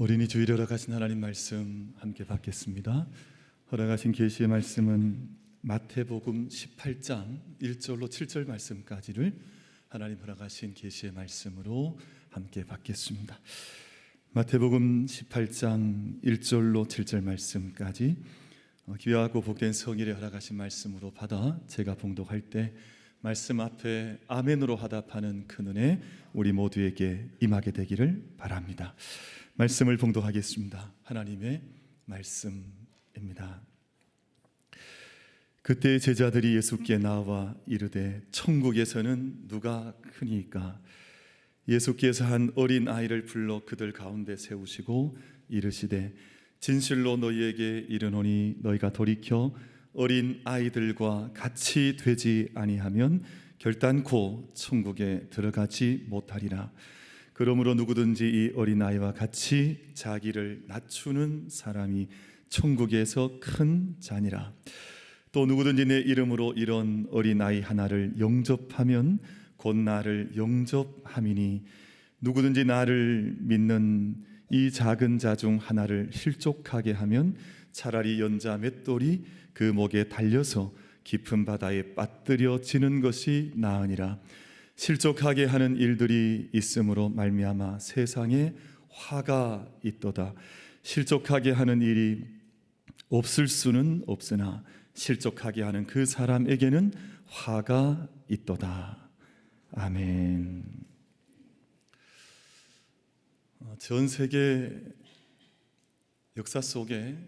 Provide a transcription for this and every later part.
어린이 주일에 허락하신 하나님 말씀 함께 받겠습니다. 허락하신 계시의 말씀은 마태복음 18장 1절로 7절 말씀까지를 하나님 허락하신 계시의 말씀으로 함께 받겠습니다. 마태복음 18장 1절로 7절 말씀까지 귀하고 복된 성일에 허락하신 말씀으로 받아 제가 봉독할 때 말씀 앞에 아멘으로 화답하는 큰 은혜 우리 모두에게 임하게 되기를 바랍니다. 말씀을 봉독하겠습니다. 하나님의 말씀입니다. 그때 제자들이 예수께 나와 이르되 천국에서는 누가 크니까? 예수께서 한 어린 아이를 불러 그들 가운데 세우시고 이르시되 진실로 너희에게 이르노니 너희가 돌이켜 어린 아이들과 같이 되지 아니하면 결단코 천국에 들어가지 못하리라. 그러므로 누구든지 이 어린아이와 같이 자기를 낮추는 사람이 천국에서 큰 자니라. 또 누구든지 내 이름으로 이런 어린아이 하나를 영접하면 곧 나를 영접함이니 누구든지 나를 믿는 이 작은 자 중 하나를 실족하게 하면 차라리 연자 맷돌이 그 목에 달려서 깊은 바다에 빠뜨려지는 것이 나으니라. 실족하게 하는 일들이 있으므로 말미암아 세상에 화가 있도다. 실족하게 하는 일이 없을 수는 없으나 실족하게 하는 그 사람에게는 화가 있도다. 아멘. 전 세계 역사 속에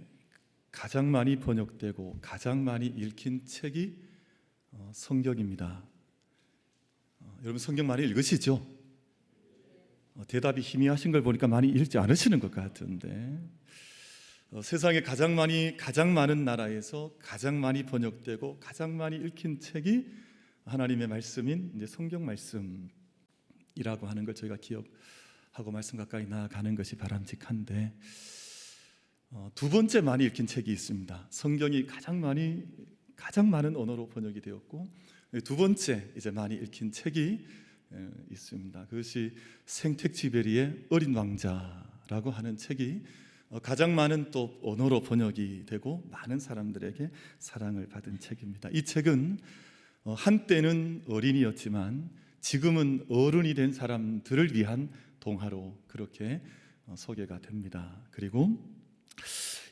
가장 많이 번역되고 가장 많이 읽힌 책이 성경입니다. 여러분 성경 많이 읽으시죠? 대답이 희미하신 걸 보니까 많이 읽지 않으시는 것 같은데 세상에 가장 많은 나라에서 가장 많이 번역되고 가장 많이 읽힌 책이 하나님의 말씀인 이제 성경 말씀이라고 하는 걸 저희가 기억하고 말씀 가까이 나아가는 것이 바람직한데 두 번째 많이 읽힌 책이 있습니다. 성경이 가장 많은 언어로 번역이 되었고 두 번째 이제 많이 읽힌 책이 있습니다. 그것이 생텍쥐베리의 어린 왕자라고 하는 책이 가장 많은 또 언어로 번역이 되고 많은 사람들에게 사랑을 받은 책입니다. 이 책은 한때는 어린이였지만 지금은 어른이 된 사람들을 위한 동화로 그렇게 소개가 됩니다. 그리고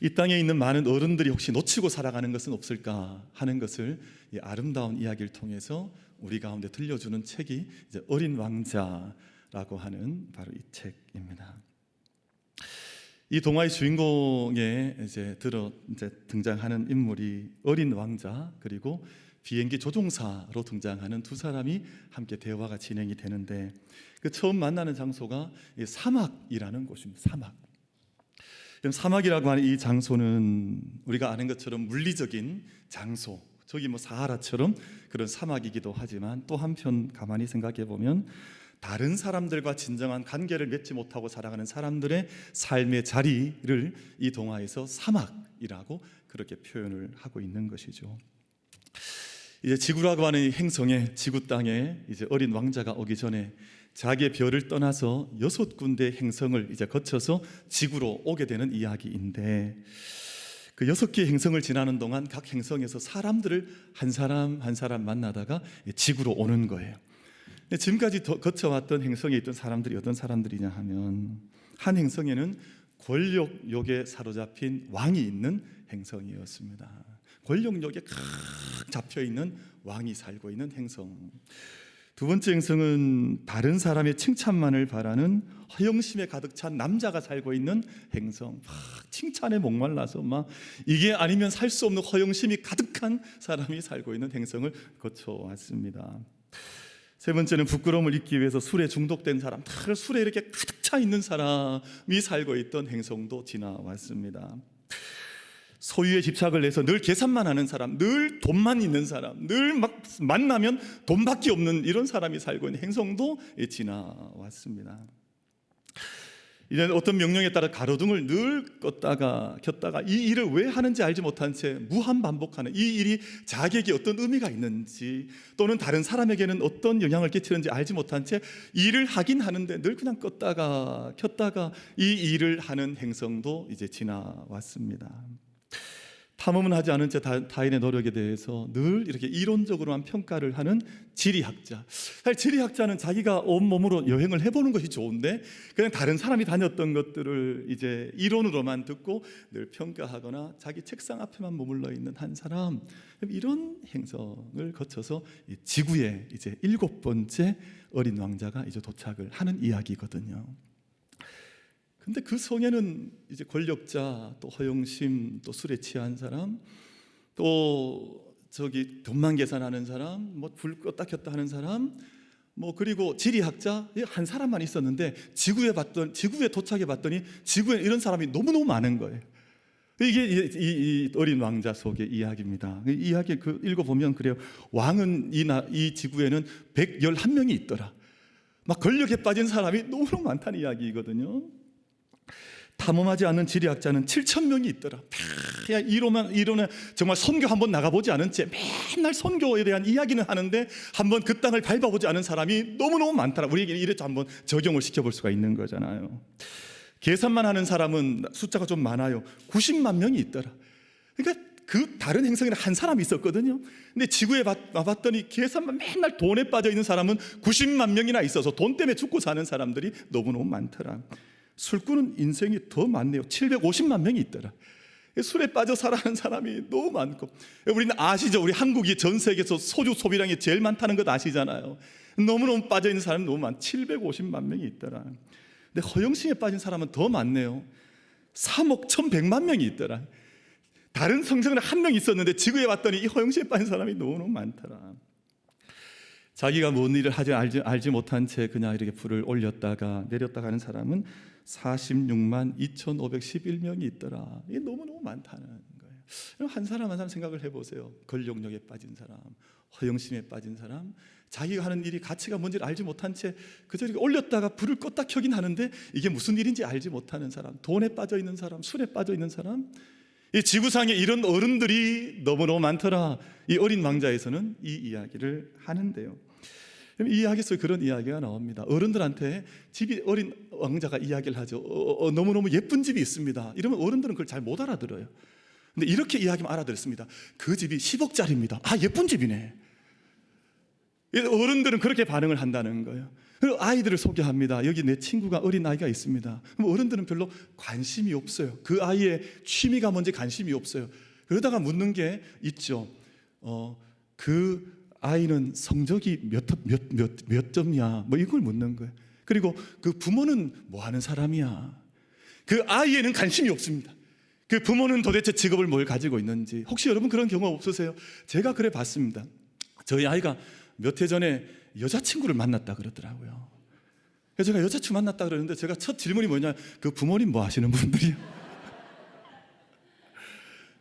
이 땅에 있는 많은 어른들이 혹시 놓치고 살아가는 것은 없을까 하는 것을 이 아름다운 이야기를 통해서 우리 가운데 들려주는 책이 이제 어린 왕자라고 하는 바로 이 책입니다. 이 동화의 주인공에 이제 등장하는 인물이 어린 왕자 그리고 비행기 조종사로 등장하는 두 사람이 함께 대화가 진행이 되는데 그 처음 만나는 장소가 사막이라는 곳입니다. 사막이라고 하는 이 장소는 우리가 아는 것처럼 물리적인 장소, 저기 사하라처럼 그런 사막이기도 하지만 또 한편 가만히 생각해 보면 다른 사람들과 진정한 관계를 맺지 못하고 살아가는 사람들의 삶의 자리를 이 동화에서 사막이라고 그렇게 표현을 하고 있는 것이죠. 이제 지구라고 하는 이 행성에 지구 땅에 이제 어린 왕자가 오기 전에 자기의 별을 떠나서 6군데 행성을 이제 거쳐서 지구로 오게 되는 이야기인데 그 6개의 행성을 지나는 동안 각 행성에서 사람들을 한 사람 한 사람 만나다가 지구로 오는 거예요. 지금까지 거쳐왔던 행성에 있던 사람들이 어떤 사람들이냐 하면 한 행성에는 권력욕에 사로잡힌 왕이 있는 행성이었습니다. 권력욕에 칵 잡혀있는 왕이 살고 있는 행성. 두 번째 행성은 다른 사람의 칭찬만을 바라는 허영심에 가득 찬 남자가 살고 있는 행성. 칭찬에 목말라서 이게 아니면 살 수 없는 허영심이 가득한 사람이 살고 있는 행성을 거쳐왔습니다. 세 번째는 부끄러움을 잊기 위해서 술에 중독된 사람, 술에 이렇게 가득 차 있는 사람이 살고 있던 행성도 지나왔습니다. 소유에 집착을 해서 늘 계산만 하는 사람, 늘 돈만 있는 사람, 늘 만나면 돈밖에 없는 이런 사람이 살고 있는 행성도 지나왔습니다. 이제 어떤 명령에 따라 가로등을 늘 껐다가 켰다가 이 일을 왜 하는지 알지 못한 채 무한 반복하는 이 일이 자기에게 어떤 의미가 있는지 또는 다른 사람에게는 어떤 영향을 끼치는지 알지 못한 채 일을 하긴 하는데 늘 그냥 껐다가 켰다가 이 일을 하는 행성도 이제 지나왔습니다. 탐험은 하지 않은 채 타인의 노력에 대해서 늘 이렇게 이론적으로만 평가를 하는 지리학자. 사실 지리학자는 자기가 온몸으로 여행을 해보는 것이 좋은데 그냥 다른 사람이 다녔던 것들을 이제 이론으로만 듣고 늘 평가하거나 자기 책상 앞에만 머물러 있는 한 사람. 이런 행성을 거쳐서 지구에 이제 7번째 어린 왕자가 이제 도착을 하는 이야기거든요. 근데 그 성에는 이제 권력자, 또 허영심, 또 술에 취한 사람, 또 저기 돈만 계산하는 사람, 뭐 불 껐다 켰다 하는 사람, 뭐 그리고 지리학자 한 사람만 있었는데 지구에 도착해 봤더니 지구에 이런 사람이 너무너무 많은 거예요. 이게 이 어린 왕자 속의 이야기입니다. 이 이야기 읽어보면 그래요. 왕은 이 지구에는 111명이 있더라. 막 권력에 빠진 사람이 너무너무 많다는 이야기거든요. 탐험하지 않는 지리학자는 7,000명이 있더라. 그냥 이론에 정말 선교 한번 나가보지 않은 채 맨날 선교에 대한 이야기는 하는데 한번 그 땅을 밟아보지 않은 사람이 너무너무 많더라. 우리에게 이래서 한번 적용을 시켜볼 수가 있는 거잖아요. 계산만 하는 사람은 숫자가 좀 많아요. 90만 명이 있더라. 그러니까 그 다른 행성에는 한 사람이 있었거든요. 근데 지구에 와봤더니 계산만 맨날 돈에 빠져 있는 사람은 90만 명이나 있어서 돈 때문에 죽고 사는 사람들이 너무너무 많더라. 술꾼은 인생이 더 많네요. 750만 명이 있더라. 술에 빠져 살아가는 사람이 너무 많고, 우리는 아시죠? 우리 한국이 전 세계에서 소주 소비량이 제일 많다는 것 아시잖아요. 너무너무 빠져 있는 사람이 너무 많아. 750만 명이 있더라. 근데 허영심에 빠진 사람은 더 많네요. 3억 1,100만 명이 있더라. 다른 성성은 한 명 있었는데 지구에 왔더니 이 허영심에 빠진 사람이 너무너무 많더라. 자기가 뭔 일을 하지 알지 못한 채 그냥 이렇게 불을 올렸다가 내렸다가 하는 사람은 46만 2,511명이 있더라. 이게 너무너무 많다는 거예요. 한 사람 한 사람 생각을 해보세요. 권력욕에 빠진 사람, 허영심에 빠진 사람, 자기가 하는 일이 가치가 뭔지를 알지 못한 채 그저 이렇게 올렸다가 불을 껐다 켜긴 하는데 이게 무슨 일인지 알지 못하는 사람, 돈에 빠져 있는 사람, 술에 빠져 있는 사람, 이 지구상에 이런 어른들이 너무너무 많더라. 이 어린 왕자에서는 이 이야기를 하는데요. 이 이야기 속에 그런 이야기가 나옵니다. 어른들한테 집이 어린 왕자가 이야기를 하죠. 너무너무 예쁜 집이 있습니다. 이러면 어른들은 그걸 잘 못 알아들어요. 근데 이렇게 이야기하면 알아들었습니다. 그 집이 10억짜리입니다. 아, 예쁜 집이네. 어른들은 그렇게 반응을 한다는 거예요. 그리고 아이들을 소개합니다. 여기 내 친구가 어린 아이가 있습니다. 그럼 어른들은 별로 관심이 없어요. 그 아이의 취미가 뭔지 관심이 없어요. 그러다가 묻는 게 있죠. 그 아이는 성적이 몇 점이야? 뭐 이걸 묻는 거예요. 그리고 그 부모는 뭐 하는 사람이야? 그 아이에는 관심이 없습니다. 그 부모는 도대체 직업을 뭘 가지고 있는지. 혹시 여러분 그런 경험 없으세요? 제가 그래 봤습니다. 저희 아이가 몇 해 전에 여자친구를 만났다 그러더라고요. 그래서 제가 여자친구 만났다 그러는데 제가 첫 질문이 뭐냐, 그 부모님 뭐 하시는 분들이요?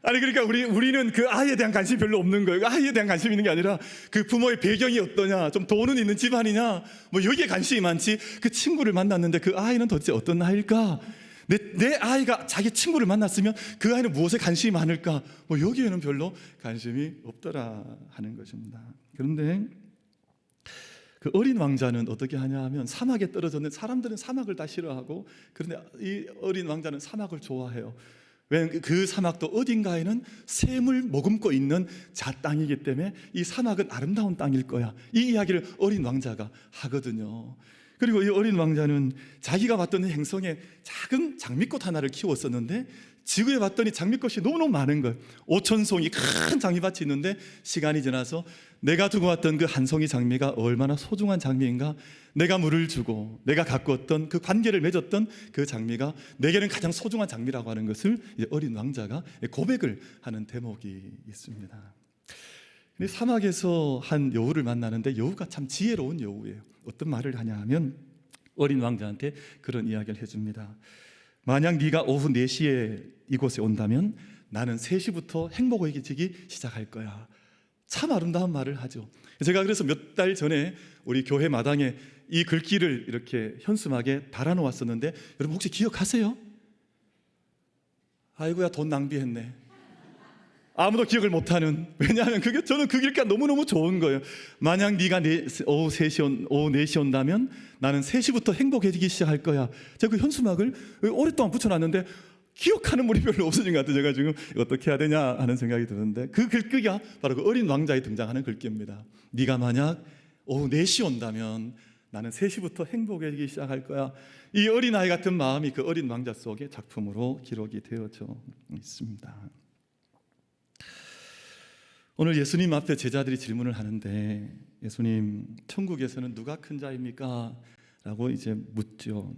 아니 그러니까 우리는 그 아이에 대한 관심이 별로 없는 거예요. 아이에 대한 관심이 있는 게 아니라 그 부모의 배경이 어떠냐, 좀 돈은 있는 집안이냐, 뭐 여기에 관심이 많지. 그 친구를 만났는데 그 아이는 도대체 어떤 아이일까? 내 아이가 자기 친구를 만났으면 그 아이는 무엇에 관심이 많을까? 뭐 여기에는 별로 관심이 없더라 하는 것입니다. 그런데 그 어린 왕자는 어떻게 하냐 하면 사막에 떨어졌는데 사람들은 사막을 다 싫어하고, 그런데 이 어린 왕자는 사막을 좋아해요. 왜냐하면 그 사막도 어딘가에는 샘을 머금고 있는 잣땅이기 때문에 이 사막은 아름다운 땅일 거야. 이 이야기를 어린 왕자가 하거든요. 그리고 이 어린 왕자는 자기가 봤던 행성에 작은 장미꽃 하나를 키웠었는데 지구에 봤더니 장미꽃이 너무너무 많은 거예요. 5,000송이 큰 장미밭이 있는데 시간이 지나서 내가 두고 왔던 그 한 송이 장미가 얼마나 소중한 장미인가, 내가 물을 주고 내가 가꾸었던 그 관계를 맺었던 그 장미가 내게는 가장 소중한 장미라고 하는 것을 어린 왕자가 고백을 하는 대목이 있습니다. 근데 사막에서 한 여우를 만나는데 여우가 참 지혜로운 여우예요. 어떤 말을 하냐 하면 어린 왕자한테 그런 이야기를 해줍니다. 만약 네가 오후 4시에 이곳에 온다면 나는 3시부터 행복해지기 시작할 거야. 참 아름다운 말을 하죠. 제가 그래서 몇 달 전에 우리 교회 마당에 이 글귀를 이렇게 현수막에 달아놓았었는데 여러분 혹시 기억하세요? 아이고야 돈 낭비했네. 아무도 기억을 못하는. 왜냐하면 저는 그 글귀가 너무너무 좋은 거예요. 만약 네가 오후 4시 온다면 나는 3시부터 행복해지기 시작할 거야. 제가 그 현수막을 오랫동안 붙여놨는데 기억하는 분이 별로 없어진 것 같아요. 제가 지금 어떻게 해야 되냐 하는 생각이 드는데 그 글귀가 바로 그 어린 왕자에 등장하는 글귀입니다. 네가 만약 오후 4시 온다면 나는 3시부터 행복해지기 시작할 거야. 이 어린아이 같은 마음이 그 어린 왕자 속의 작품으로 기록이 되어져 있습니다. 오늘 예수님 앞에 제자들이 질문을 하는데 예수님, 천국에서는 누가 큰 자입니까? 라고 이제 묻죠.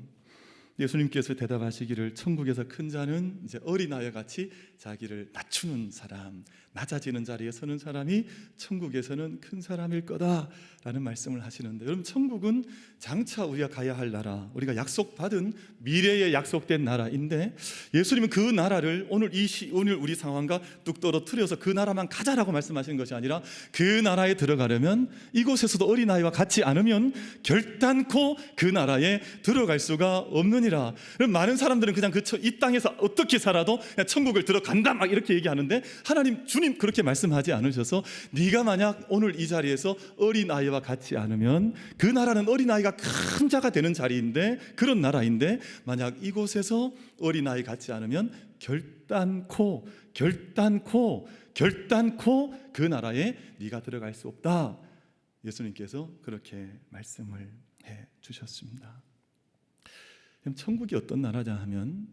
예수님께서 대답하시기를 천국에서 큰 자는 이제 어린아이와 같이 자기를 낮추는 사람, 낮아지는 자리에 서는 사람이 천국에서는 큰 사람일 거다라는 말씀을 하시는데, 여러분 천국은 장차 우리가 가야 할 나라, 우리가 약속받은 미래에 약속된 나라인데 예수님은 그 나라를 오늘 우리 상황과 뚝 떨어뜨려서 그 나라만 가자라고 말씀하시는 것이 아니라 그 나라에 들어가려면 이곳에서도 어린아이와 같지 않으면 결단코 그 나라에 들어갈 수가 없느니라. 많은 사람들은 그냥 이 땅에서 어떻게 살아도 그냥 천국을 들어간다 막 이렇게 얘기하는데 하나님, 주님 그렇게 말씀하지 않으셔서 네가 만약 오늘 이 자리에서 어린아이와 같지 않으면, 그 나라는 어린아이가 큰 자가 되는 자리인데 그런 나라인데 만약 이곳에서 어린아이 같지 않으면 결단코 그 나라에 네가 들어갈 수 없다. 예수님께서 그렇게 말씀을 해 주셨습니다. 그럼 천국이 어떤 나라냐 하면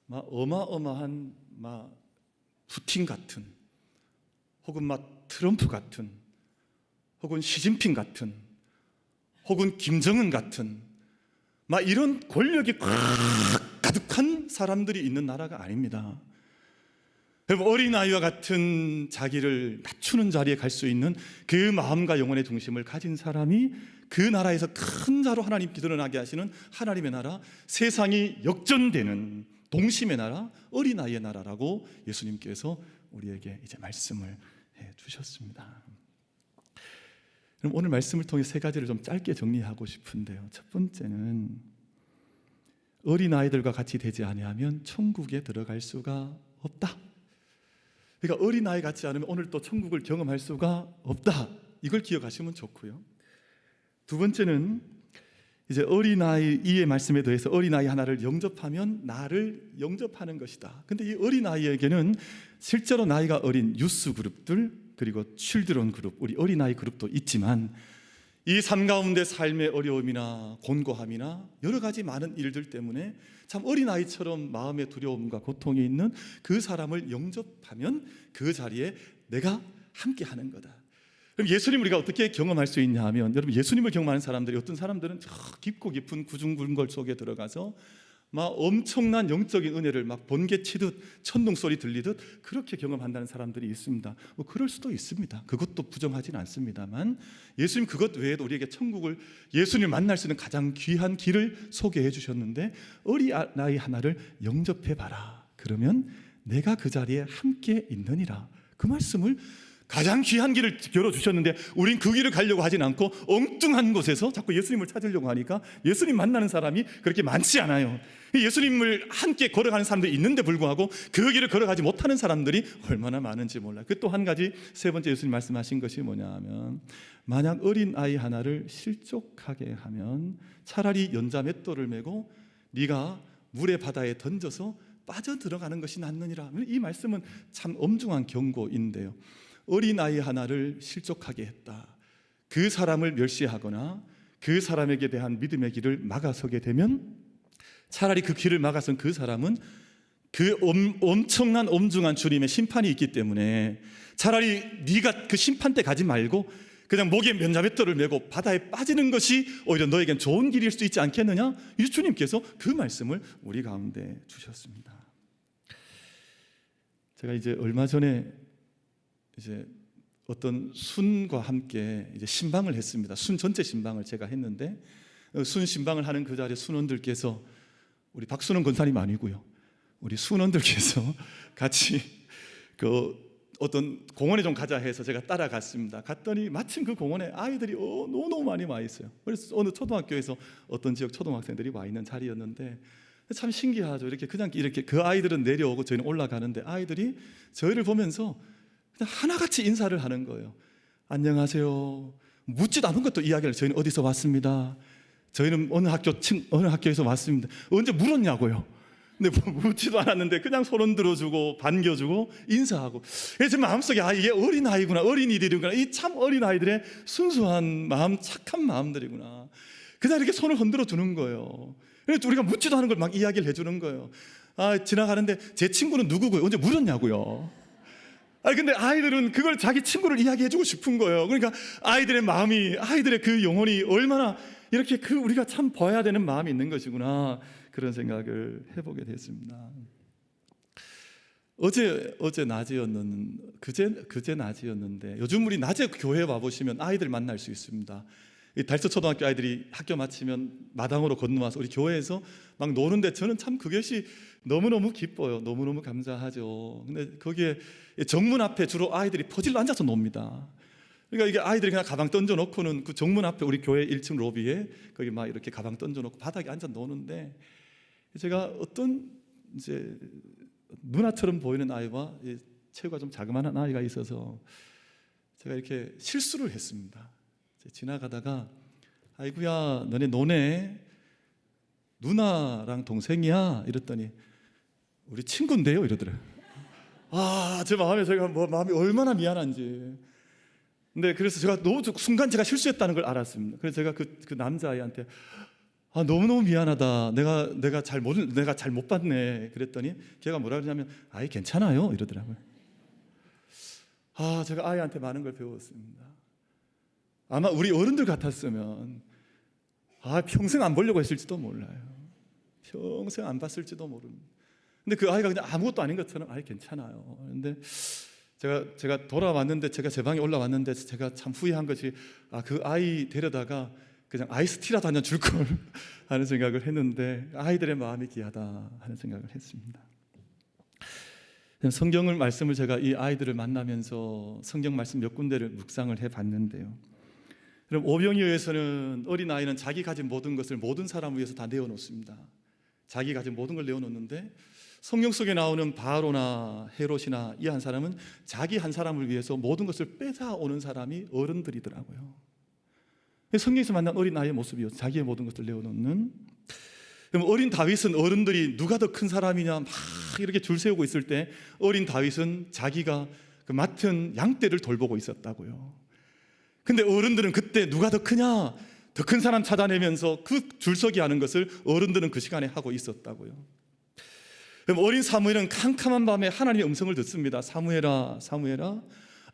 막 어마어마한 막 푸틴 같은, 혹은 막 트럼프 같은, 혹은 시진핑 같은, 혹은 김정은 같은 막 이런 권력이 가득한 사람들이 있는 나라가 아닙니다. 어린아이와 같은 자기를 낮추는 자리에 갈 수 있는 그 마음과 영혼의 중심을 가진 사람이 그 나라에서 큰 자로 하나님께 드러나게 하시는 하나님의 나라, 세상이 역전되는 동심의 나라, 어린아이의 나라라고 예수님께서 우리에게 이제 말씀을 해 주셨습니다. 그럼 오늘 말씀을 통해 세 가지를 좀 짧게 정리하고 싶은데요. 첫 번째는 어린아이들과 같이 되지 아니하면 천국에 들어갈 수가 없다. 그러니까 어린아이 같지 않으면 오늘 또 천국을 경험할 수가 없다. 이걸 기억하시면 좋고요. 두 번째는 이제 어린아이의 말씀에 더해서 어린아이 하나를 영접하면 나를 영접하는 것이다. 근데 이 어린아이에게는 실제로 나이가 어린 유스 그룹들, 그리고 칠드런 그룹, 우리 어린아이 그룹도 있지만 이 삶 가운데 삶의 어려움이나 곤고함이나 여러 가지 많은 일들 때문에 참 어린아이처럼 마음의 두려움과 고통이 있는 그 사람을 영접하면 그 자리에 내가 함께 하는 거다. 그럼 예수님 우리가 어떻게 경험할 수 있냐 하면, 여러분 예수님을 경험하는 사람들이, 어떤 사람들은 저 깊고 깊은 구중굴걸 속에 들어가서 막 엄청난 영적인 은혜를 막 번개 치듯 천둥 소리 들리듯 그렇게 경험한다는 사람들이 있습니다. 뭐 그럴 수도 있습니다. 그것도 부정하지는 않습니다만 예수님 그것 외에도 우리에게 천국을, 예수님을 만날 수 있는 가장 귀한 길을 소개해 주셨는데 어린아이 하나를 영접해 봐라. 그러면 내가 그 자리에 함께 있느니라. 그 말씀을 가장 귀한 길을 열어주셨는데 우린 그 길을 가려고 하진 않고 엉뚱한 곳에서 자꾸 예수님을 찾으려고 하니까 예수님 만나는 사람이 그렇게 많지 않아요. 예수님을 함께 걸어가는 사람들이 있는데 불구하고 그 길을 걸어가지 못하는 사람들이 얼마나 많은지 몰라요. 그 또 한 가지, 세 번째 예수님 말씀하신 것이 뭐냐 하면 만약 어린아이 하나를 실족하게 하면 차라리 연자 맷돌을 메고 네가 물의 바다에 던져서 빠져들어가는 것이 낫느니라. 이 말씀은 참 엄중한 경고인데요. 어린아이 하나를 실족하게 했다. 그 사람을 멸시하거나 그 사람에게 대한 믿음의 길을 막아서게 되면 차라리 그 길을 막아선 그 사람은 그 엄청난 엄중한 주님의 심판이 있기 때문에 차라리 네가 그 심판 때 가지 말고 그냥 목에 면자맷돌을 메고 바다에 빠지는 것이 오히려 너에겐 좋은 길일 수 있지 않겠느냐? 이 주님께서 그 말씀을 우리 가운데 주셨습니다. 제가 이제 얼마 전에 이제 어떤 순과 함께 이제 신방을 했습니다. 순 전체 신방을 제가 했는데 순 신방을 하는 그 자리에 순원들께서, 우리 박순원 권사님 아니고요, 우리 순원들께서 같이 그 어떤 공원에 좀 가자 해서 제가 따라갔습니다. 갔더니 마침 그 공원에 아이들이 너무 많이 와 있어요. 그래서 어느 초등학교에서 어떤 지역 초등학생들이 와 있는 자리였는데 참 신기하죠. 이렇게 그 아이들은 내려오고 저희는 올라가는데 아이들이 저희를 보면서 그냥 하나같이 인사를 하는 거예요. 안녕하세요. 묻지도 않은 것도 이야기를, 저희는 어디서 왔습니다. 저희는 어느 학교에서 왔습니다. 언제 물었냐고요. 근데 묻지도 않았는데 그냥 손 들어주고 반겨주고 인사하고. 제 마음속에 이게 어린아이구나, 어린이들이구나, 이 참 어린아이들의 순수한 마음, 착한 마음들이구나. 그냥 이렇게 손을 흔들어 주는 거예요. 그래서 우리가 묻지도 않은 걸 막 이야기를 해주는 거예요. 지나가는데 제 친구는 누구고요? 언제 물었냐고요. 근데 아이들은 그걸 자기 친구를 이야기해주고 싶은 거예요. 그러니까 아이들의 마음이, 아이들의 그 영혼이 얼마나 이렇게 우리가 참 봐야 되는 마음이 있는 것이구나, 그런 생각을 해보게 됐습니다. 그제 낮이었는데 요즘 우리 낮에 교회 와보시면 아이들 만날 수 있습니다. 이 달서초등학교 아이들이 학교 마치면 마당으로 건너와서 우리 교회에서 막 노는데 저는 참 그것이 너무너무 기뻐요. 너무너무 감사하죠. 근데 거기에 정문 앞에 주로 아이들이 퍼질러 앉아서 놉니다. 그러니까 이게 아이들이 그냥 가방 던져놓고는 그 정문 앞에 우리 교회 1층 로비에 거기 막 이렇게 가방 던져놓고 바닥에 앉아 노는데, 제가 어떤 이제 누나처럼 보이는 아이와 체구가 좀 자그마한 아이가 있어서 제가 이렇게 실수를 했습니다. 지나가다가 아이고야 너네 노네, 누나랑 동생이야 이랬더니 우리 친구인데요 이러더래요. 제 마음에 마음이 얼마나 미안한지. 근데 그래서 제가 너무 순간 제가 실수했다는 걸 알았습니다. 그래서 제가 그 남자아이한테 너무너무 미안하다, 내가 잘 못 봤네 그랬더니 걔가 뭐라 그러냐면 아이 괜찮아요 이러더라고요. 제가 아이한테 많은 걸 배웠습니다. 아마 우리 어른들 같았으면 평생 안 보려고 했을지도 몰라요. 평생 안 봤을지도 모릅니다. 근데 그 아이가 그냥 아무것도 아닌 것처럼 아이 괜찮아요. 그런데 제가 돌아왔는데, 제가 제 방에 올라왔는데 제가 참 후회한 것이 그 아이 데려다가 그냥 아이스티라도 한 잔 줄 걸 하는 생각을 했는데, 아이들의 마음이 귀하다 하는 생각을 했습니다. 성경을 말씀을 제가 이 아이들을 만나면서 성경 말씀 몇 군데를 묵상을 해봤는데요. 그럼 오병이어에서는 어린아이는 자기 가진 모든 것을 모든 사람을 위해서 다 내어놓습니다. 자기 가진 모든 걸 내어놓는데, 성경 속에 나오는 바로나 헤롯이나 이 한 사람은 자기 한 사람을 위해서 모든 것을 뺏어오는 사람이 어른들이더라고요. 성경에서 만난 어린아이의 모습이요, 자기의 모든 것을 내어놓는. 그럼 어린 다윗은 어른들이 누가 더 큰 사람이냐 막 이렇게 줄 세우고 있을 때 어린 다윗은 자기가 그 맡은 양떼를 돌보고 있었다고요. 근데 어른들은 그때 누가 더 크냐, 더 큰 사람 찾아내면서 그 줄서기 하는 것을 어른들은 그 시간에 하고 있었다고요. 그럼 어린 사무엘은 캄캄한 밤에 하나님의 음성을 듣습니다. 사무엘아, 사무엘아.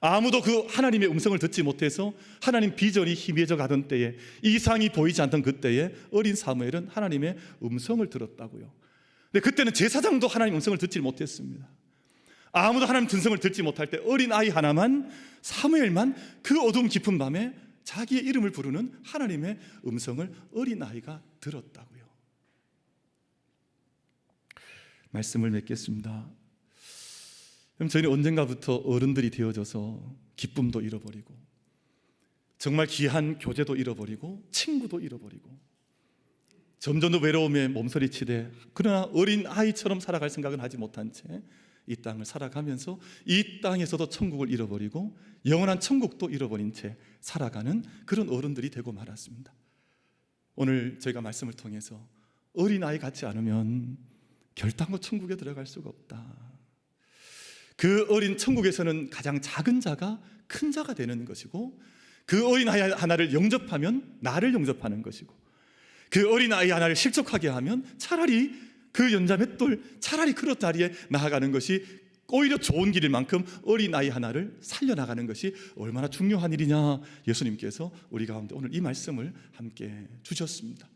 아무도 그 하나님의 음성을 듣지 못해서 하나님 비전이 희미해져 가던 때에, 이상이 보이지 않던 그때에 어린 사무엘은 하나님의 음성을 들었다고요. 근데 그때는 제사장도 하나님 음성을 듣지 못했습니다. 아무도 하나님 음성을 듣지 못할 때 어린 아이 하나만, 사무엘만 그 어두움 깊은 밤에 자기의 이름을 부르는 하나님의 음성을 어린 아이가 들었다고요. 말씀을 맺겠습니다. 그럼 저희는 언젠가부터 어른들이 되어져서 기쁨도 잃어버리고, 정말 귀한 교제도 잃어버리고, 친구도 잃어버리고, 점점 더 외로움에 몸서리치되, 그러나 어린 아이처럼 살아갈 생각은 하지 못한 채 이 땅을 살아가면서 이 땅에서도 천국을 잃어버리고 영원한 천국도 잃어버린 채 살아가는 그런 어른들이 되고 말았습니다. 오늘 저희가 말씀을 통해서 어린아이 같지 않으면 결단코 천국에 들어갈 수가 없다. 그 어린 천국에서는 가장 작은 자가 큰 자가 되는 것이고, 그 어린아이 하나를 영접하면 나를 영접하는 것이고, 그 어린아이 하나를 실족하게 하면 차라리 그 연자맷돌, 차라리 그릇 자리에 나아가는 것이 오히려 좋은 길일 만큼 어린아이 하나를 살려나가는 것이 얼마나 중요한 일이냐, 예수님께서 우리 가운데 오늘 이 말씀을 함께 주셨습니다.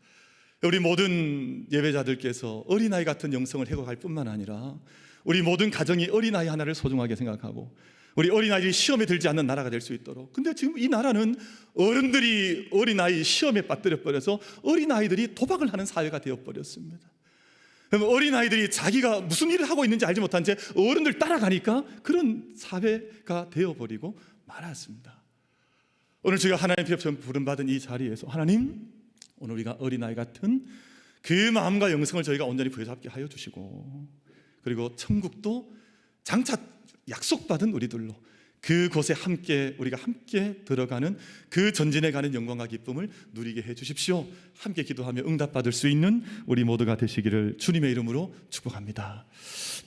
우리 모든 예배자들께서 어린아이 같은 영성을 회복할 뿐만 아니라 우리 모든 가정이 어린아이 하나를 소중하게 생각하고 우리 어린아이들이 시험에 들지 않는 나라가 될 수 있도록. 근데 지금 이 나라는 어른들이 어린아이 시험에 빠뜨려 버려서 어린아이들이 도박을 하는 사회가 되어버렸습니다. 그럼 어린아이들이 자기가 무슨 일을 하고 있는지 알지 못한 채 어른들 따라가니까 그런 사회가 되어버리고 말았습니다. 오늘 저희가 하나님 앞에 부름받은 이 자리에서 하나님, 오늘 우리가 어린아이 같은 그 마음과 영성을 저희가 온전히 부여잡게 하여 주시고, 그리고 천국도 장차 약속받은 우리들로 그곳에 우리가 함께 들어가는 그 전진해 가는 영광과 기쁨을 누리게 해 주십시오. 함께 기도하며 응답받을 수 있는 우리 모두가 되시기를 주님의 이름으로 축복합니다.